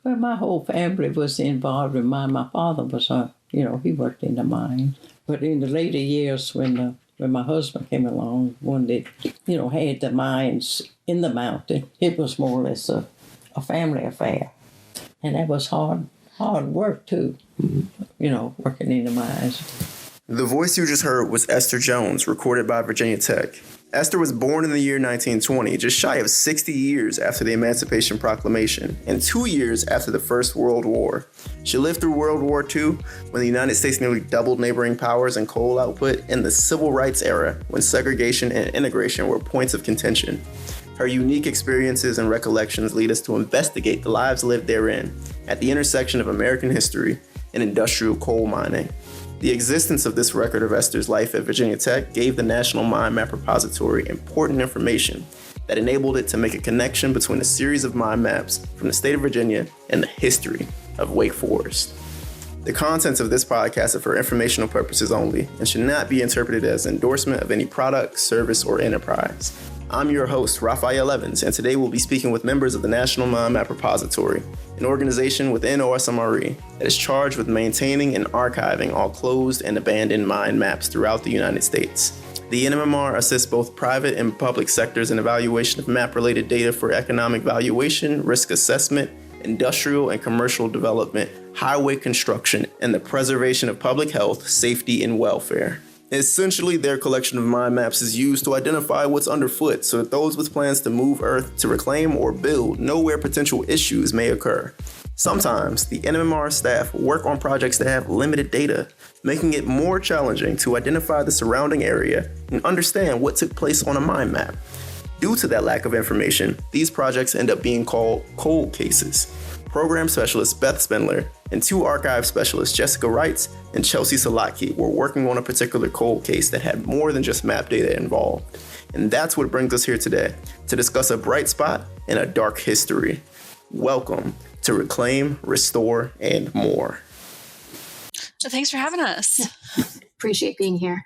Well, my whole family was involved in mine. My father was, he worked in the mine. But in the later years, when my husband came along, when they, had the mines in the mountain, it was more or less a family affair. And that was hard work, too, working in the mines. The voice you just heard was Esther Jones, recorded by Virginia Tech. Esther was born in the year 1920, just shy of 60 years after the Emancipation Proclamation, and 2 years after the First World War. She lived through World War II, when the United States nearly doubled neighboring powers and coal output, in the Civil Rights era, when segregation and integration were points of contention. Her unique experiences and recollections lead us to investigate the lives lived therein, at the intersection of American history and industrial coal mining. The existence of this record of Esther's life at Virginia Tech gave the National Mine Map Repository important information that enabled it to make a connection between a series of mine maps from the state of Virginia and the history of Wake Forest. The contents of this podcast are for informational purposes only and should not be interpreted as endorsement of any product, service, or enterprise. I'm your host, Raphael Evans, and today we'll be speaking with members of the National Mine Map Repository, an organization within OSMRE that is charged with maintaining and archiving all closed and abandoned mine maps throughout the United States. The NMMR assists both private and public sectors in evaluation of map-related data for economic valuation, risk assessment, industrial and commercial development, highway construction, and the preservation of public health, safety, and welfare. Essentially, their collection of mine maps is used to identify what's underfoot so that those with plans to move earth to reclaim or build know where potential issues may occur. Sometimes, the NMMR staff work on projects that have limited data, making it more challenging to identify the surrounding area and understand what took place on a mine map. Due to that lack of information, these projects end up being called cold cases. Program specialist Beth Spindler and 2 archive specialists, Jessica Wrights and Chelsea Salaki, were working on a particular cold case that had more than just map data involved. And that's what brings us here today, to discuss a bright spot and a dark history. Welcome to Reclaim, Restore, and More. So thanks for having us. Appreciate being here.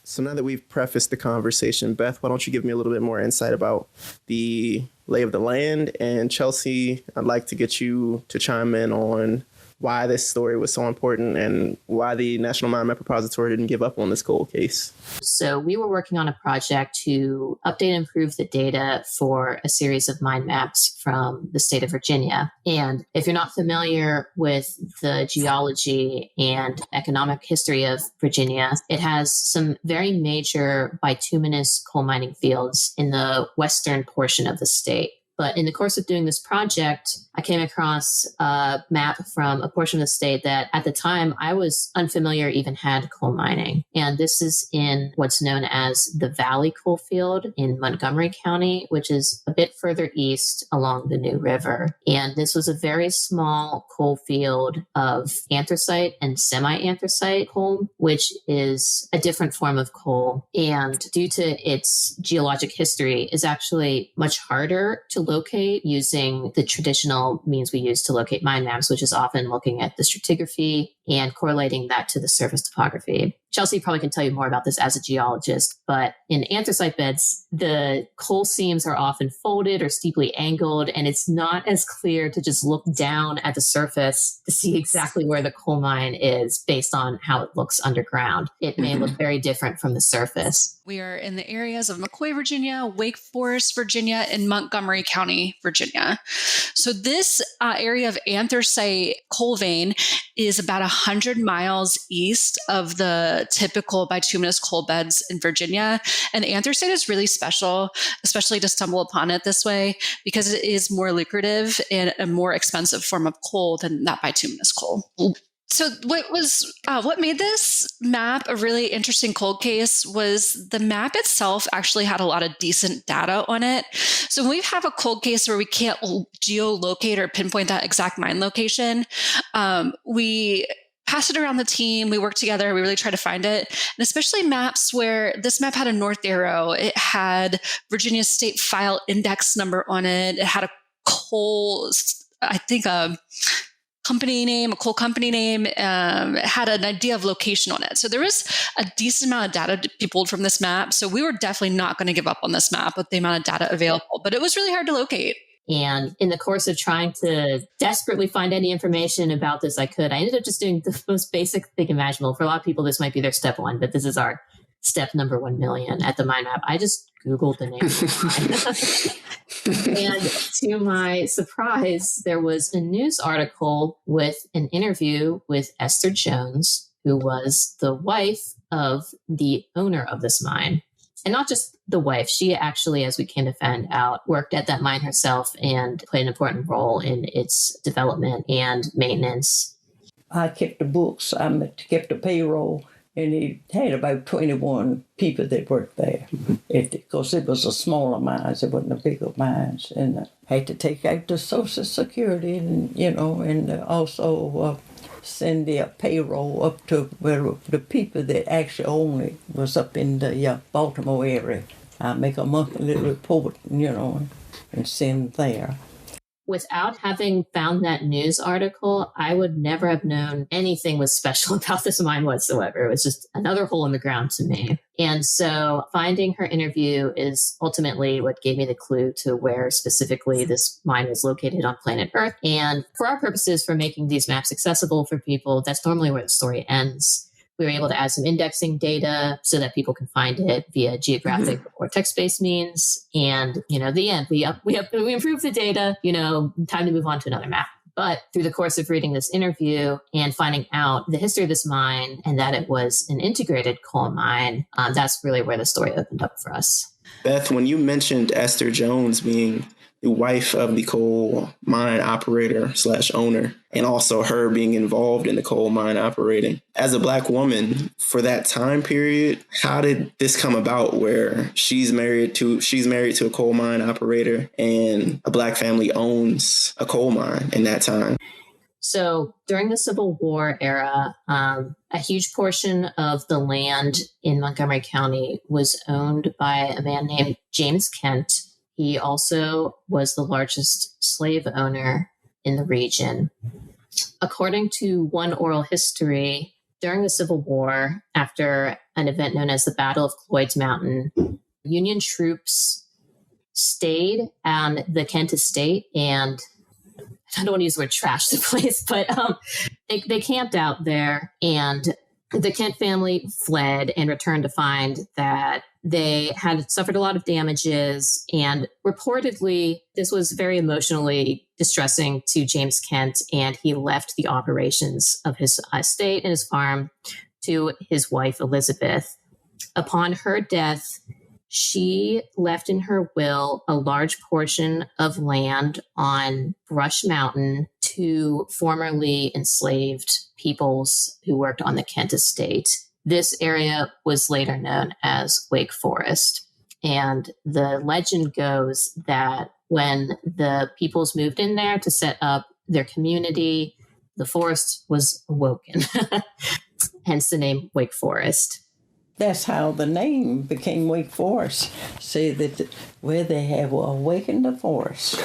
So now that we've prefaced the conversation, Beth, why don't you give me a little bit more insight about the lay of the land? And Chelsea, I'd like to get you to chime in on why this story was so important and why the National Mine Map Repository didn't give up on this cold case. So we were working on a project to update and improve the data for a series of mine maps from the state of Virginia. And if you're not familiar with the geology and economic history of Virginia, it has some very major bituminous coal mining fields in the western portion of the state. But in the course of doing this project, I came across a map from a portion of the state that at the time I was unfamiliar even had coal mining. And this is in what's known as the Valley Coal Field in Montgomery County, which is a bit further east along the New River. And this was a very small coal field of anthracite and semi-anthracite coal, which is a different form of coal. And due to its geologic history, is actually much harder to locate using the traditional means we use to locate mine maps, which is often looking at the stratigraphy and correlating that to the surface topography. Chelsea probably can tell you more about this as a geologist, but in anthracite beds, the coal seams are often folded or steeply angled, and it's not as clear to just look down at the surface to see exactly where the coal mine is based on how it looks underground. It may look very different from the surface. We are in the areas of McCoy, Virginia, Wake Forest, Virginia, and Montgomery County, Virginia. So this area of anthracite coal vein is about 100 miles east of the typical bituminous coal beds in Virginia. And anthracite is really special, especially to stumble upon it this way, because it is more lucrative and a more expensive form of coal than that bituminous coal. So what made this map a really interesting cold case was the map itself actually had a lot of decent data on it. So when we have a cold case where we can't geolocate or pinpoint that exact mine location, we pass it around the team, we work together, we really try to find it. And especially maps where this map had a north arrow, it had Virginia State File Index number on it, it had a coal, company name, a coal company name, had an idea of location on it. So there was a decent amount of data to be pulled from this map. So we were definitely not going to give up on this map with the amount of data available, but it was really hard to locate. And in the course of trying to desperately find any information about this I ended up just doing the most basic thing imaginable. For a lot of people, this might be their step one, but this is our step number 1 million at the mind map. I just Googled the name of the mine. And to my surprise, there was a news article with an interview with Esther Jones, who was the wife of the owner of this mine. And not just the wife, she actually, as we came to find out, worked at that mine herself and played an important role in its development and maintenance. I kept the books, I kept the payroll, and it had about 21 people that worked there. Because it was a smaller mines, it wasn't a bigger mines. And I had to take out the Social Security and, and also send their payroll up to where the people that actually owned it was up in the Baltimore area. I make a monthly report, and send there. Without having found that news article, I would never have known anything was special about this mine whatsoever. It was just another hole in the ground to me. And so finding her interview is ultimately what gave me the clue to where specifically this mine was located on planet Earth. And for our purposes, for making these maps accessible for people, that's normally where the story ends. We were able to add some indexing data so that people can find it via geographic or text-based means. And, the end, we improved the data, time to move on to another map. But through the course of reading this interview and finding out the history of this mine and that it was an integrated coal mine, that's really where the story opened up for us. Beth, when you mentioned Esther Jones being the wife of the coal mine operator / owner, and also her being involved in the coal mine operating. As a Black woman for that time period, how did this come about where she's married to a coal mine operator and a Black family owns a coal mine in that time? So during the Civil War era, a huge portion of the land in Montgomery County was owned by a man named James Kent. He also was the largest slave owner in the region. According to one oral history, during the Civil War, after an event known as the Battle of Cloyd's Mountain, Union troops stayed on the Kent estate and I don't want to use the word trash the place, but they camped out there, and the Kent family fled and returned to find that they had suffered a lot of damages. And reportedly, this was very emotionally distressing to James Kent, and he left the operations of his estate and his farm to his wife, Elizabeth. Upon her death, she left in her will a large portion of land on Brush Mountain to formerly enslaved peoples who worked on the Kent estate. This area was later known as Wake Forest. And the legend goes that when the peoples moved in there to set up their community, the forest was awoken, hence the name Wake Forest. That's how the name became Wake Forest. Say that where they have awakened the forest.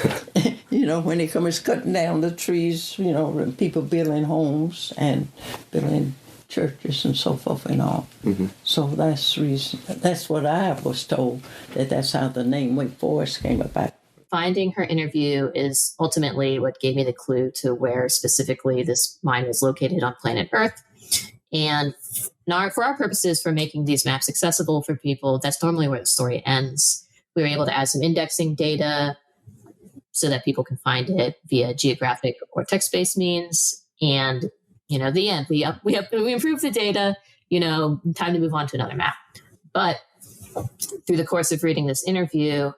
When it comes cutting down the trees, and people building homes and building churches and so forth and all. Mm-hmm. So that's reason. That's what I was told, that's how the name Wake Forest came about. Finding her interview is ultimately what gave me the clue to where specifically this mine was located on planet Earth. And now, for our purposes, for making these maps accessible for people, that's normally where the story ends. We were able to add some indexing data so that people can find it via geographic or text-based means. And, the end, we improved the data, time to move on to another map. But through the course of reading this interview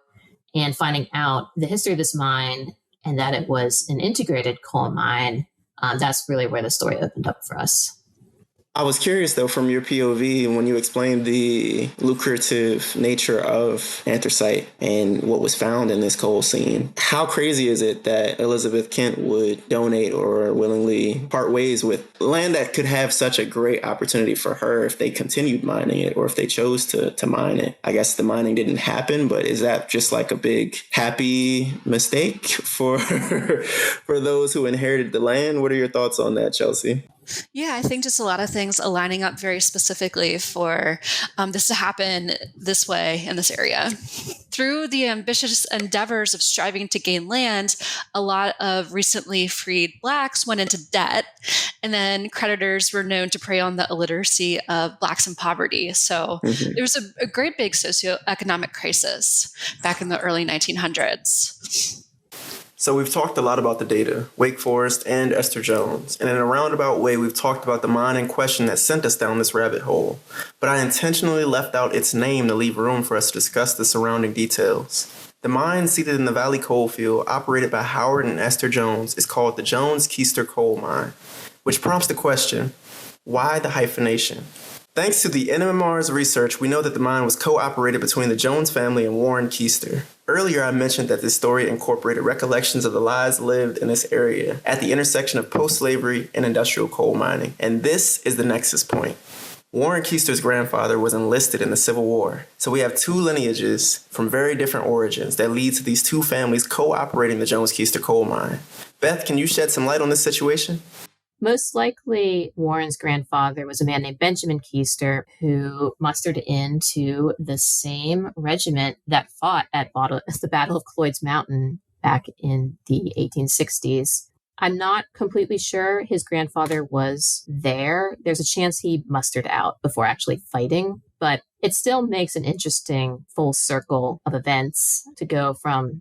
and finding out the history of this mine and that it was an integrated coal mine, that's really where the story opened up for us. I was curious, though, from your POV, when you explained the lucrative nature of anthracite and what was found in this coal seam, how crazy is it that Elizabeth Kent would donate or willingly part ways with land that could have such a great opportunity for her if they continued mining it or if they chose to mine it? I guess the mining didn't happen, but is that just like a big happy mistake for those who inherited the land? What are your thoughts on that, Chelsea? Yeah, I think just a lot of things aligning up very specifically for this to happen this way in this area through the ambitious endeavors of striving to gain land, a lot of recently freed Blacks went into debt, and then creditors were known to prey on the illiteracy of Blacks in poverty. So there was a great big socioeconomic crisis back in the early 1900s. So we've talked a lot about the data, Wake Forest and Esther Jones, and in a roundabout way we've talked about the mine in question that sent us down this rabbit hole, but I intentionally left out its name to leave room for us to discuss the surrounding details. The mine seated in the Valley Coalfield, operated by Howard and Esther Jones, is called the Jones-Keister Coal Mine, which prompts the question, why the hyphenation? Thanks to the NMMR's research, we know that the mine was co-operated between the Jones family and Warren Keister. Earlier, I mentioned that this story incorporated recollections of the lives lived in this area at the intersection of post-slavery and industrial coal mining. And this is the nexus point. Warren Keister's grandfather was enlisted in the Civil War. So we have two lineages from very different origins that lead to these two families co-operating the Jones-Keister coal mine. Beth, can you shed some light on this situation? Most likely, Warren's grandfather was a man named Benjamin Keister, who mustered into the same regiment that fought at the Battle of Cloyd's Mountain back in the 1860s. I'm not completely sure his grandfather was there. There's a chance he mustered out before actually fighting, but it still makes an interesting full circle of events to go from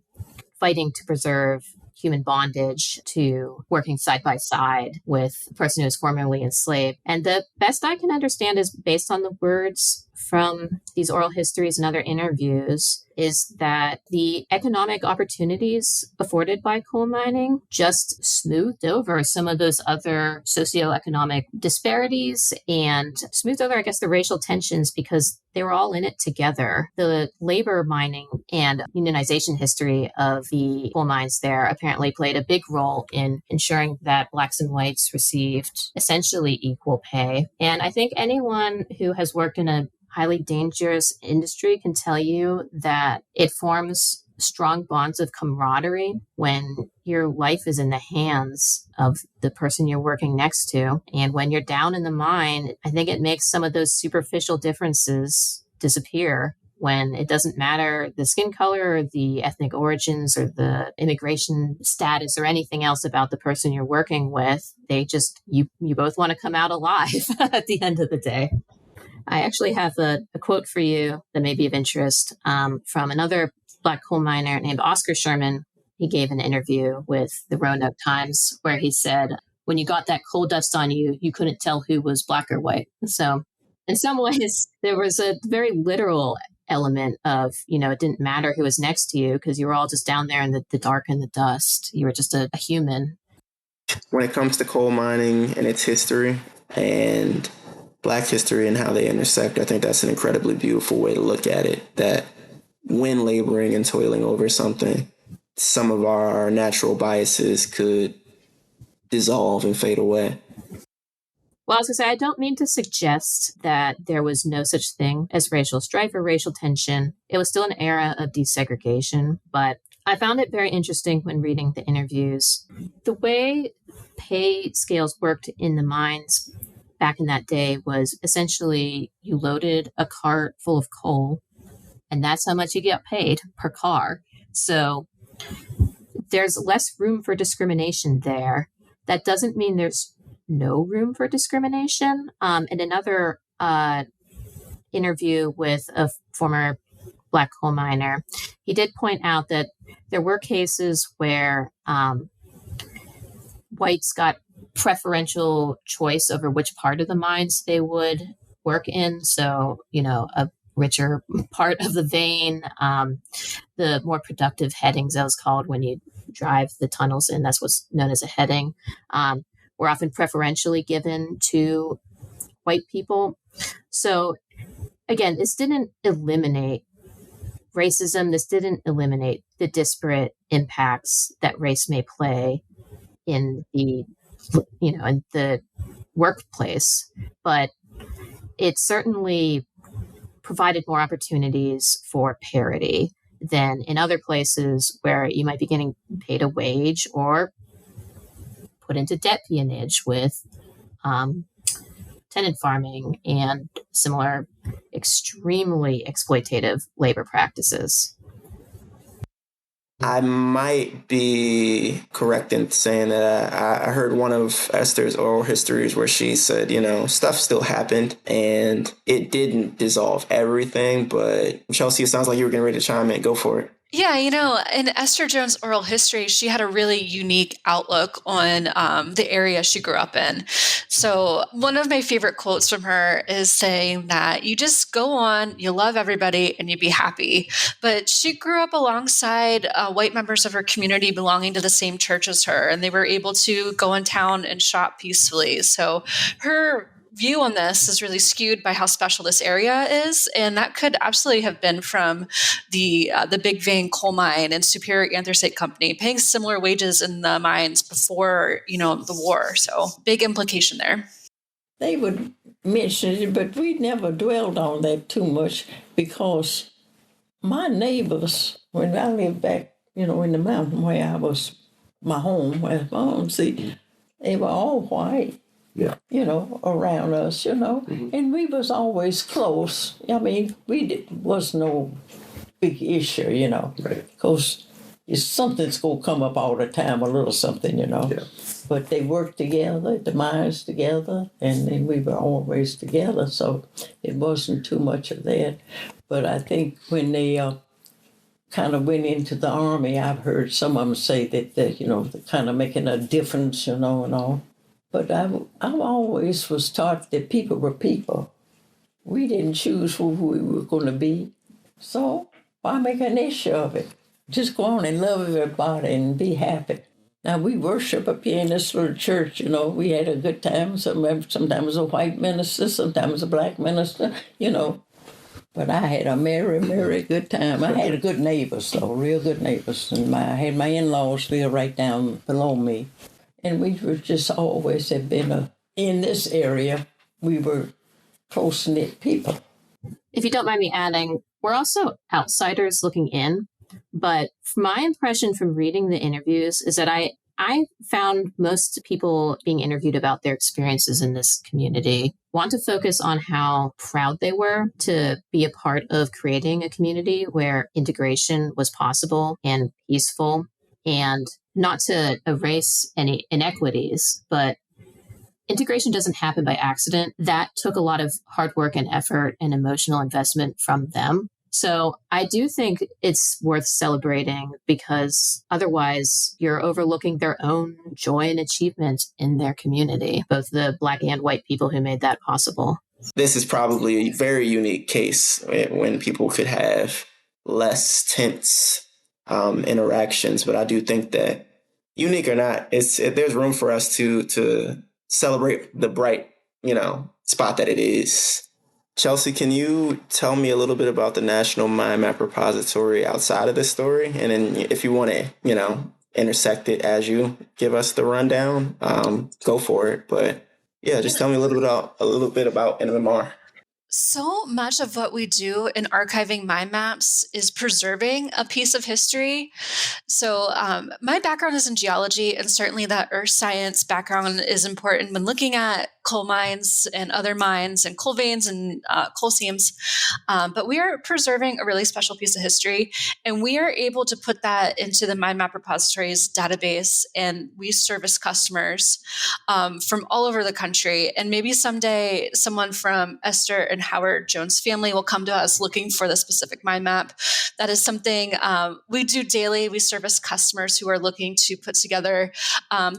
fighting to preserve human bondage to working side by side with the person who was formerly enslaved. And the best I can understand is based on the words from these oral histories and other interviews is that the economic opportunities afforded by coal mining just smoothed over some of those other socioeconomic disparities and smoothed over, I guess, the racial tensions because they were all in it together. The labor mining and unionization history of the coal mines there apparently played a big role in ensuring that Blacks and whites received essentially equal pay. And I think anyone who has worked in a highly dangerous industry can tell you that it forms strong bonds of camaraderie when your life is in the hands of the person you're working next to. And when you're down in the mine, I think it makes some of those superficial differences disappear when it doesn't matter the skin color or the ethnic origins or the immigration status or anything else about the person you're working with. They just, you both want to come out alive at the end of the day. I actually have a quote for you that may be of interest from another Black coal miner named Oscar Sherman. He gave an interview with the Roanoke Times where he said, when you got that coal dust on you, you couldn't tell who was Black or white. So in some ways, there was a very literal element of, it didn't matter who was next to you because you were all just down there in the dark and the dust. You were just a human. When it comes to coal mining and its history and Black history and how they intersect, I think that's an incredibly beautiful way to look at it, that when laboring and toiling over something, some of our natural biases could dissolve and fade away. Well, I was going to say, I don't mean to suggest that there was no such thing as racial strife or racial tension. It was still an era of desegregation, but I found it very interesting when reading the interviews. The way pay scales worked in the mines back in that day was essentially you loaded a cart full of coal, and that's how much you get paid per car. So there's less room for discrimination there. That doesn't mean there's no room for discrimination. In another interview with a former Black coal miner, he did point out that there were cases where whites got preferential choice over which part of the mines they would work in. So, a richer part of the vein, the more productive headings, that was called when you drive the tunnels in, that's what's known as a heading, were often preferentially given to white people. So again, this didn't eliminate racism. This didn't eliminate the disparate impacts that race may play in the in the workplace, but it certainly provided more opportunities for parity than in other places where you might be getting paid a wage or put into debt peonage with tenant farming and similar extremely exploitative labor practices. I might be correct in saying that I heard one of Esther's oral histories where she said, stuff still happened and it didn't dissolve everything. But Chelsea, it sounds like you were getting ready to chime in. Go for it. Yeah, in Esther Jones' oral history, she had a really unique outlook on the area she grew up in. So one of my favorite quotes from her is saying that you just go on, you love everybody, and you be happy. But she grew up alongside white members of her community belonging to the same church as her, and they were able to go in town and shop peacefully. So her view on this is really skewed by how special this area is, and that could absolutely have been from the Big Vein coal mine and Superior Anthracite Company paying similar wages in the mines before the war. So big implication there. They would mention it, but we never dwelled on that too much because my neighbors, when I lived back, in the mountain where I was, my home, where my home, they were all white. Yeah, around us, and we was always close. I mean, was no big issue, right? Because something's gonna come up all the time, a little something, Yeah. But they worked together, the mines together, and then we were always together, so it wasn't too much of that. But I think when they kind of went into the Army, I've heard some of them say that they're kind of making a difference, and all. But I always was taught that people were people. We didn't choose who we were going to be. So why make an issue of it? Just go on and love everybody and be happy. Now, we worship up here in this little church, We had a good time. Sometimes a white minister, sometimes a black minister, But I had a merry, merry good time. I had good neighbors, though, real good neighbors. And I had my in-laws live right down below me. And we were just always have been in this area, we were close-knit people. If you don't mind me adding, we're also outsiders looking in. But my impression from reading the interviews is that I found most people being interviewed about their experiences in this community want to focus on how proud they were to be a part of creating a community where integration was possible and peaceful, and not to erase any inequities, but integration doesn't happen by accident. That took a lot of hard work and effort and emotional investment from them. So I do think it's worth celebrating, because otherwise you're overlooking their own joy and achievement in their community, both the Black and white people who made that possible. This is probably a very unique case when people could have less tense interactions, but I do think that, unique or not, there's room for us to celebrate the bright, spot that it is. Chelsea, can you tell me a little bit about the National Mind Map Repository outside of this story? And then if you want to, intersect it as you give us the rundown, go for it. But yeah, just tell me a little bit about NMMR. So much of what we do in archiving mind maps is preserving a piece of history. So my background is in geology, and certainly that earth science background is important when looking at coal mines and other mines and coal veins and coal seams. But we are preserving a really special piece of history, and we are able to put that into the Mind Map Repository's database, and we service customers from all over the country. And maybe someday someone from Esther and Howard Jones' family will come to us looking for the specific mind map. That is something we do daily. We service customers who are looking to put together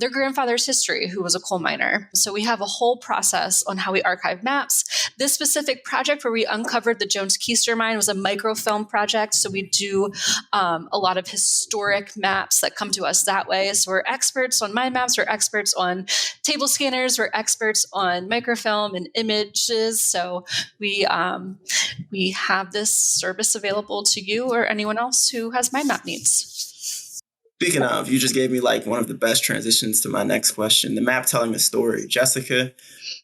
their grandfather's history, who was a coal miner. So we have a whole process on how we archive maps. This specific project where we uncovered the Jones Keister mine was a microfilm project. So we do a lot of historic maps that come to us that way. So we're experts on mind maps, we're experts on table scanners, we're experts on microfilm and images. So we have this service available to you or anyone else who has mind map needs. Speaking of, you just gave me one of the best transitions to my next question, the map telling the story. Jessica,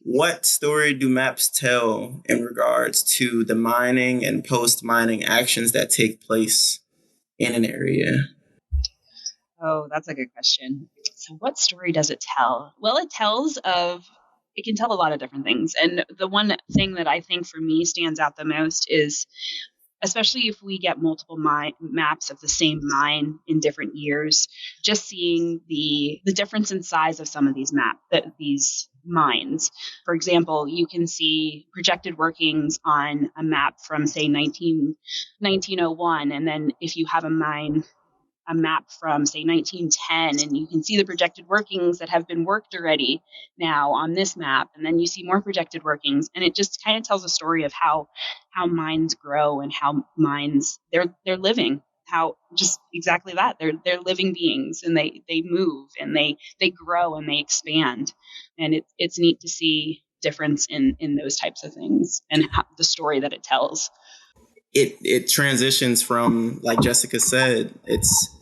what story do maps tell in regards to the mining and post-mining actions that take place in an area? Oh, that's a good question. So what story does it tell? Well, it can tell a lot of different things. And the one thing that I think for me stands out the most is especially if we get multiple maps of the same mine in different years, just seeing the difference in size of some of these these mines. For example, you can see projected workings on a map from, say, 1901, and then if you have a map from, say, 1910, and you can see the projected workings that have been worked already now on this map, and then you see more projected workings, and it just kind of tells a story of how mines grow and how mines they're living, how just exactly that they're living beings, and they move and they grow and they expand, and it's neat to see difference in those types of things and the story that it tells. It transitions from, like Jessica said, it's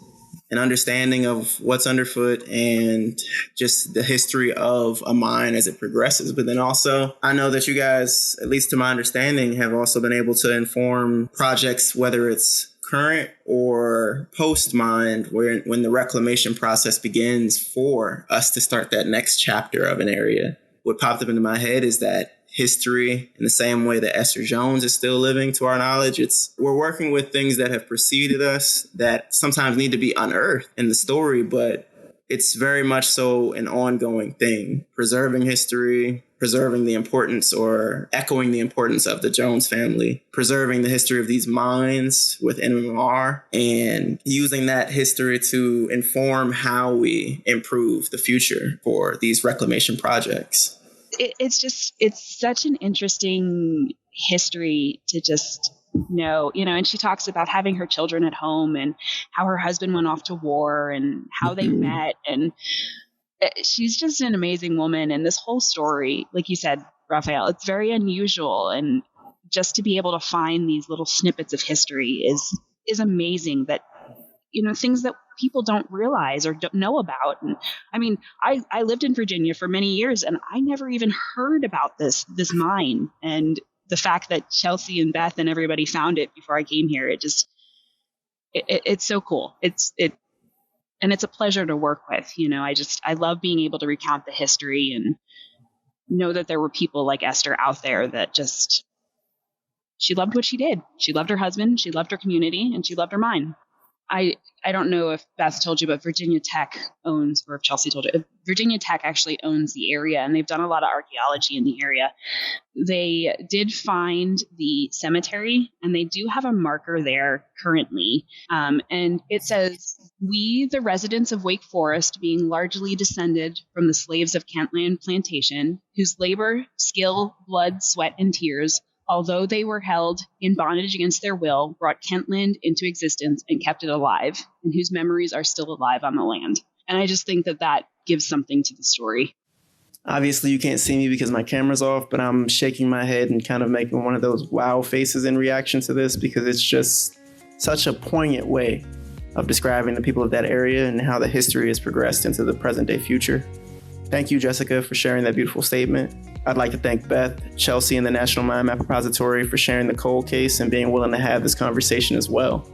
an understanding of what's underfoot and just the history of a mine as it progresses. But then also, I know that you guys, at least to my understanding, have also been able to inform projects, whether it's current or post-mine, when the reclamation process begins for us to start that next chapter of an area. What popped up into my head is that history, in the same way that Esther Jones is still living to our knowledge, we're working with things that have preceded us that sometimes need to be unearthed in the story, but it's very much so an ongoing thing. Preserving history, preserving the importance or echoing the importance of the Jones family, preserving the history of these mines with NMMR, and using that history to inform how we improve the future for these reclamation projects. It's such an interesting history to just know, and she talks about having her children at home and how her husband went off to war and how they met. And she's just an amazing woman. And this whole story, like you said, Raphael, it's very unusual. And just to be able to find these little snippets of history is amazing, that, things that people don't realize or don't know about. And I mean, I lived in Virginia for many years, and I never even heard about this mine. And the fact that Chelsea and Beth and everybody found it before I came here, it's so cool. And it's a pleasure to work with. I love being able to recount the history and know that there were people like Esther out there that she loved what she did. She loved her husband, she loved her community, and she loved her mine. I don't know if Beth told you, but Virginia Tech owns, or if Chelsea told you, Virginia Tech actually owns the area, and they've done a lot of archaeology in the area. They did find the cemetery, and they do have a marker there currently. And it says, "We, the residents of Wake Forest, being largely descended from the slaves of Kentland Plantation, whose labor, skill, blood, sweat, and tears, although they were held in bondage against their will, brought Kentland into existence and kept it alive, and whose memories are still alive on the land." And I just think that gives something to the story. Obviously, you can't see me because my camera's off, but I'm shaking my head and kind of making one of those wow faces in reaction to this, because it's just such a poignant way of describing the people of that area and how the history has progressed into the present day future. Thank you, Jessica, for sharing that beautiful statement. I'd like to thank Beth, Chelsea, and the National Mine Map Repository for sharing the cold case and being willing to have this conversation as well.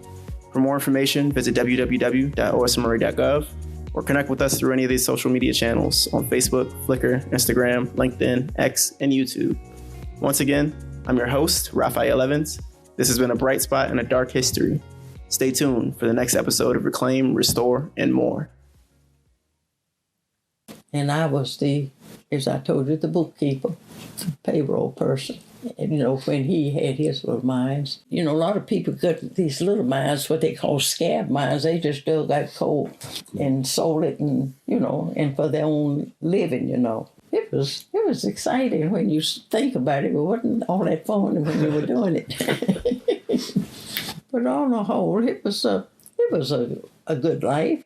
For more information, visit www.osmre.gov or connect with us through any of these social media channels on Facebook, Flickr, Instagram, LinkedIn, X, and YouTube. Once again, I'm your host, Raphael Evans. This has been a bright spot in a dark history. Stay tuned for the next episode of Reclaim, Restore, and More. And I was as I told you, the bookkeeper, the payroll person. And, when he had his little mines, a lot of people got these little mines, what they call scab mines. They just dug out coal and sold it, and, and for their own living, It was exciting when you think about it. It wasn't all that fun when you were doing it. But on the whole, it was a good life.